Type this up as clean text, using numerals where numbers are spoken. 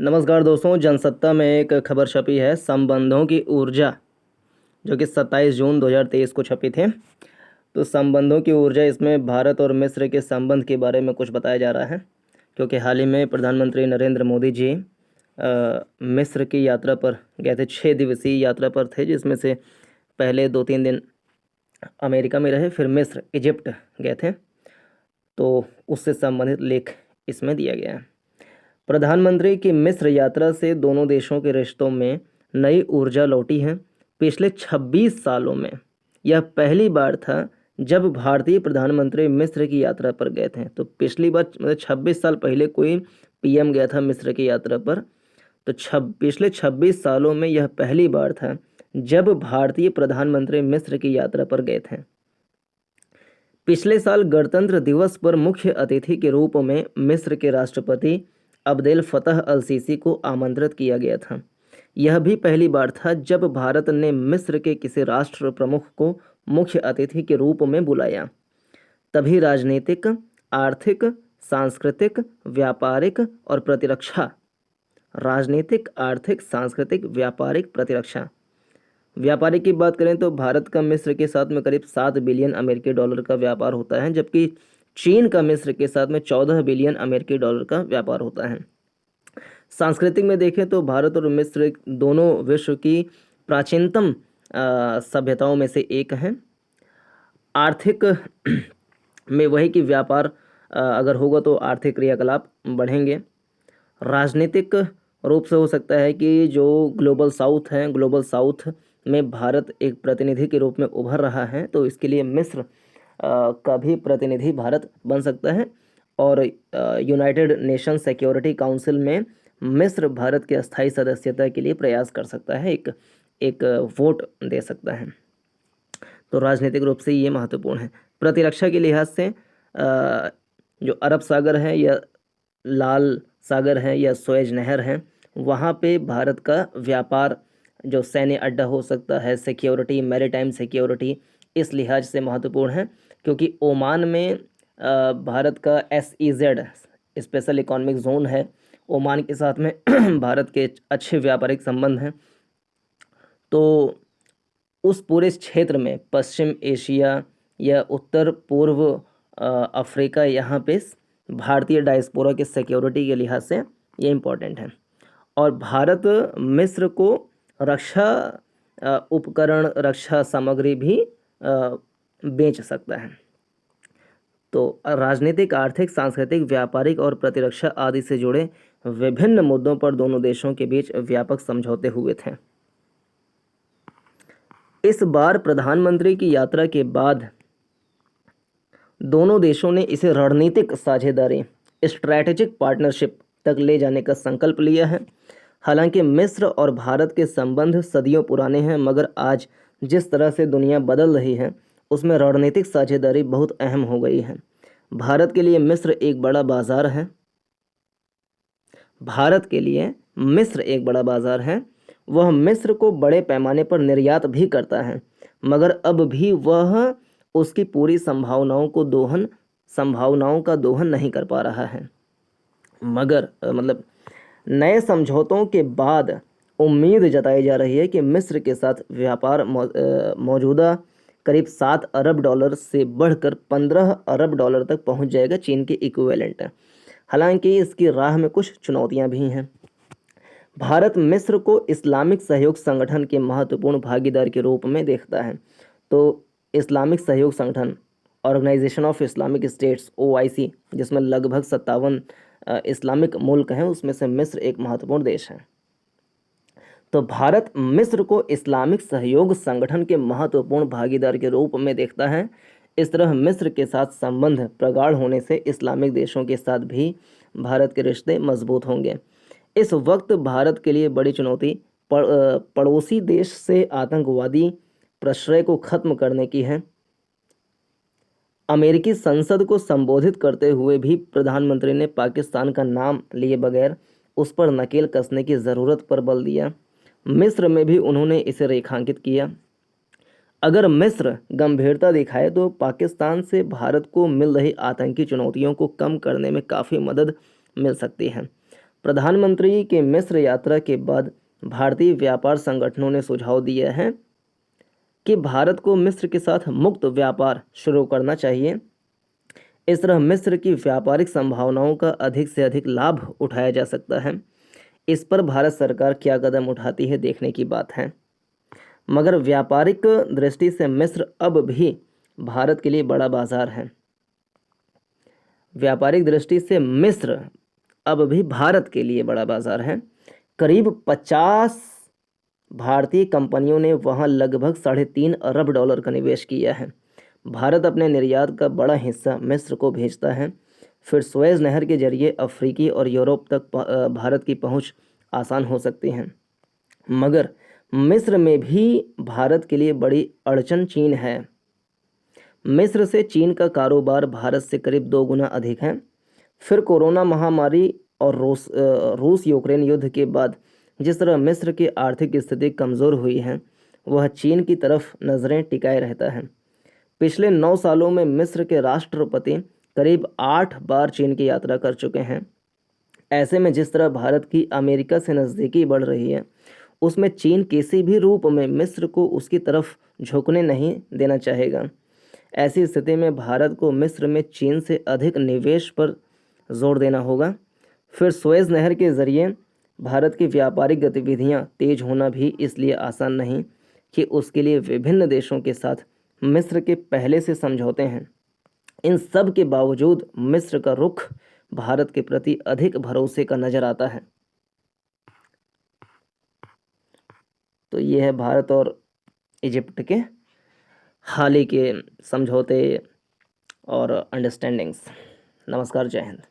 नमस्कार दोस्तों, जनसत्ता में एक खबर छपी है संबंधों की ऊर्जा, जो कि 27 जून 2023 को छपी थी। तो संबंधों की ऊर्जा, इसमें भारत और मिस्र के संबंध के बारे में कुछ बताया जा रहा है, क्योंकि हाल ही में प्रधानमंत्री नरेंद्र मोदी जी मिस्र की यात्रा पर गए थे। 6 दिवसीय यात्रा पर थे, जिसमें से पहले 2-3 दिन अमेरिका में रहे, फिर मिस्र, इजिप्ट गए थे। तो उससे संबंधित लेख इसमें दिया गया है। प्रधानमंत्री की मिस्र यात्रा से दोनों देशों के रिश्तों में नई ऊर्जा लौटी है। पिछले 26 सालों में यह पहली बार था जब भारतीय प्रधानमंत्री मिस्र की यात्रा पर गए थे। तो पिछली बार मतलब 26 साल पहले कोई पीएम गया था मिस्र की यात्रा पर। तो पिछले 26 सालों में यह पहली बार था जब भारतीय प्रधानमंत्री मिस्र की यात्रा पर गए थे। पिछले साल गणतंत्र दिवस पर मुख्य अतिथि के रूप में मिस्र के राष्ट्रपति अब्देल फतह अल सीसी को आमंत्रित किया गया था। यह भी पहली बार था जब भारत ने मिस्र के किसी राष्ट्र प्रमुख को मुख्य अतिथि के रूप में बुलाया। तभी राजनीतिक, आर्थिक, सांस्कृतिक, व्यापारिक और प्रतिरक्षा व्यापारिक की बात करें तो भारत का मिस्र के साथ में करीब 7 बिलियन अमेरिकी डॉलर का व्यापार होता है, जबकि चीन का मिस्र के साथ में 14 बिलियन अमेरिकी डॉलर का व्यापार होता है। सांस्कृतिक में देखें तो भारत और मिस्र दोनों विश्व की प्राचीनतम सभ्यताओं में से एक हैं। आर्थिक में वही कि व्यापार अगर होगा तो आर्थिक क्रियाकलाप बढ़ेंगे। राजनीतिक रूप से हो सकता है कि जो ग्लोबल साउथ में भारत एक प्रतिनिधि के रूप में उभर रहा है, तो इसके लिए मिस्र का भी प्रतिनिधि भारत बन सकता है। और यूनाइटेड नेशन सिक्योरिटी काउंसिल में मिस्र भारत के अस्थायी सदस्यता के लिए प्रयास कर सकता है, एक वोट दे सकता है। तो राजनीतिक रूप से ये महत्वपूर्ण है। प्रतिरक्षा के लिहाज से जो अरब सागर है या लाल सागर है या सुएज नहर है, वहाँ पे भारत का व्यापार, जो सैन्य अड्डा हो सकता है, सिक्योरिटी, मैरीटाइम सिक्योरिटी, इस लिहाज से महत्वपूर्ण है, क्योंकि ओमान में भारत का SEZ स्पेशल इकोनॉमिक जोन है। ओमान के साथ में भारत के अच्छे व्यापारिक संबंध हैं। तो उस पूरे क्षेत्र में पश्चिम एशिया या उत्तर पूर्व अफ्रीका, यहाँ पे भारतीय डायस्पोरा के सिक्योरिटी के लिहाज से ये इम्पोर्टेंट है। और भारत मिस्र को रक्षा उपकरण, रक्षा सामग्री भी बेच सकता है। तो राजनीतिक, आर्थिक, सांस्कृतिक, व्यापारिक और प्रतिरक्षा आदि से जुड़े विभिन्न मुद्दों पर दोनों देशों के बीच व्यापक समझौते हुए थे। इस बार प्रधानमंत्री की यात्रा के बाद दोनों देशों ने इसे रणनीतिक साझेदारी, स्ट्रैटेजिक पार्टनरशिप तक ले जाने का संकल्प लिया है। हालांकि मिस्र और भारत के संबंध सदियों पुराने हैं, मगर आज जिस तरह से दुनिया बदल रही है, उसमें रणनीतिक साझेदारी बहुत अहम हो गई है। भारत के लिए मिस्र एक बड़ा बाजार है। वह मिस्र को बड़े पैमाने पर निर्यात भी करता है, मगर अब भी वह उसकी पूरी संभावनाओं का दोहन नहीं कर पा रहा है। मगर नए समझौतों के बाद उम्मीद जताई जा रही है कि मिस्र के साथ व्यापार मौजूदा करीब 7 अरब डॉलर से बढ़कर 15 अरब डॉलर तक पहुंच जाएगा, चीन के इक्विवेलेंट है। हालांकि इसकी राह में कुछ चुनौतियां भी हैं। भारत मिस्र को इस्लामिक सहयोग संगठन के महत्वपूर्ण भागीदार के रूप में देखता है। तो इस्लामिक सहयोग संगठन, organisation of Islamic states, OIC, जिसमें लगभग 57 इस्लामिक मुल्क हैं, उसमें से मिस्र एक महत्वपूर्ण देश है। तो भारत मिस्र को इस्लामिक सहयोग संगठन के महत्वपूर्ण भागीदार के रूप में देखता है। इस तरह मिस्र के साथ संबंध प्रगाढ़ होने से इस्लामिक देशों के साथ भी भारत के रिश्ते मजबूत होंगे। इस वक्त भारत के लिए बड़ी चुनौती पड़ोसी देश से आतंकवादी प्रश्रय को खत्म करने की है। अमेरिकी संसद को संबोधित करते हुए भी प्रधानमंत्री ने पाकिस्तान का नाम लिए बगैर उस पर नकेल कसने की ज़रूरत पर बल दिया। मिस्र में भी उन्होंने इसे रेखांकित किया। अगर मिस्र गंभीरता दिखाए तो पाकिस्तान से भारत को मिल रही आतंकी चुनौतियों को कम करने में काफ़ी मदद मिल सकती है। प्रधानमंत्री के मिस्र यात्रा के बाद भारतीय व्यापार संगठनों ने सुझाव दिया है कि भारत को मिस्र के साथ मुक्त व्यापार शुरू करना चाहिए। इस तरह मिस्र की व्यापारिक संभावनाओं का अधिक से अधिक लाभ उठाया जा सकता है। इस पर भारत सरकार क्या कदम उठाती है देखने की बात है। मगर व्यापारिक दृष्टि से मिस्र अब भी भारत के लिए बड़ा बाजार है। व्यापारिक दृष्टि से मिस्र अब भी भारत के लिए बड़ा बाजार है। करीब 50 भारतीय कंपनियों ने वहां लगभग $3.5 अरब का निवेश किया है। भारत अपने निर्यात का बड़ा हिस्सा मिस्र को भेजता है। फिर सुएज़ नहर के जरिए अफ्रीकी और यूरोप तक भारत की पहुंच आसान हो सकती है। मगर मिस्र में भी भारत के लिए बड़ी अड़चन चीन है। मिस्र से चीन का कारोबार भारत से करीब 2 गुना अधिक है। फिर कोरोना महामारी और रूस यूक्रेन युद्ध के बाद जिस तरह मिस्र की आर्थिक स्थिति कमज़ोर हुई है, वह चीन की तरफ नज़रें टिकाए रहता है। पिछले 9 सालों में मिस्र के राष्ट्रपति करीब 8 बार चीन की यात्रा कर चुके हैं। ऐसे में जिस तरह भारत की अमेरिका से नज़दीकी बढ़ रही है, उसमें चीन किसी भी रूप में मिस्र को उसकी तरफ झुकने नहीं देना चाहेगा। ऐसी स्थिति में भारत को मिस्र में चीन से अधिक निवेश पर जोर देना होगा। फिर सुएज़ नहर के ज़रिए भारत की व्यापारिक गतिविधियां तेज होना भी इसलिए आसान नहीं कि उसके लिए विभिन्न देशों के साथ मिस्र के पहले से समझौते हैं। इन सब के बावजूद मिस्र का रुख भारत के प्रति अधिक भरोसे का नज़र आता है। तो ये है भारत और इजिप्ट के हाल ही के समझौते और अंडरस्टैंडिंग्स। नमस्कार, जय हिंद।